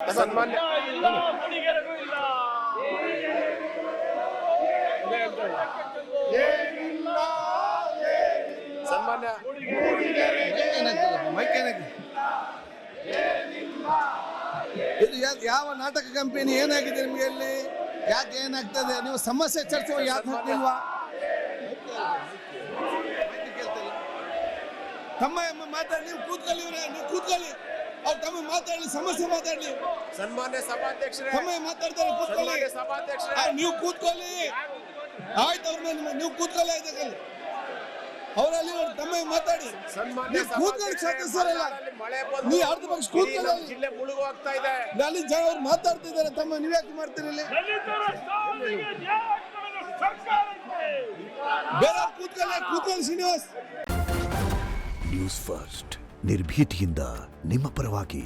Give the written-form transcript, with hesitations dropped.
ಸನ್ಮಾನ್ಯ ಸನ್ಮಾನ್ಯ ಇದು ಯಾವ ನಾಟಕ ಕಂಪನಿ ಏನಾಗಿದೆ ನಿಮಗೆ ಇಲ್ಲಿ? ಯಾಕೆ ಏನಾಗ್ತದೆ? ನೀವು ಸಮಸ್ಯೆ ಚರ್ಚೆ ಯಾಕೆ ಹೋಗ್ತಿಲ್ವಾ? ತಮ್ಮ ಮಾತಾಡಿ, ನೀವು ಕೂತ್ಕೊಳ್ಳಿ, ನೀವು ಕೂತ್ಕೊಳ್ಳಿ. ಅವ್ರು ತಮ್ಮ ಮಾತಾಡಲಿ, ಸಮಸ್ಯೆ ಮಾತಾಡಲಿ. ಸನ್ಮಾನ್ಯ ಸಭಾಧ್ಯಕ್ಷರೇ, ತಮ್ಮ ಮಾತಾಡ್ತಾರೆ, ಕೂತ್ಕೊಳ್ಳಿ. ಸಭಾಧ್ಯಕ್ಷರೇ, ನೀವು ಕೂತ್ಕೊಳ್ಳಿ. ಆಯ್ತು, ಅವ್ರ ಮೇಲೆ ನೀವು ಕೂತ್ಕೊಳ್ಳಿ. ಆಯ್ತಕ್ಕಲ್ಲಿ ಅವರಲ್ಲಿ ತಮ್ಮ ಮಾತಾಡಿ. ನೀವು ಕೂತ್ಕೊಳ್ಳಿ, ಸದಸ್ಯರಲ್ಲ. ನೀವು ಅರ್ಧ ಪಕ್ಷ ಕೂತ್ಕೊಳ್ಳಿ. ಜಿಲ್ಲೆ ಮುಳುಗು ಆಗ್ತಾ ಇದೆ. ಅಲ್ಲಿ ಜನ ಅವ್ರು ಮಾತಾಡ್ತಿದ್ದಾರೆ. ತಮ್ಮ ನೀವ್ಯಾಕೆ ಮಾಡ್ತೀರಿ ಇಲ್ಲಿ? ಬೇರೆ ಕೂತ್ಕೊಳ್ಳಿ ಶ್ರೀನಿವಾಸ್. ನ್ಯೂಸ್ ಫಸ್ಟ್ ನಿರ್ಭೀತಿಯಿಂದ ನಿಮ್ಮ ಪರವಾಗಿ.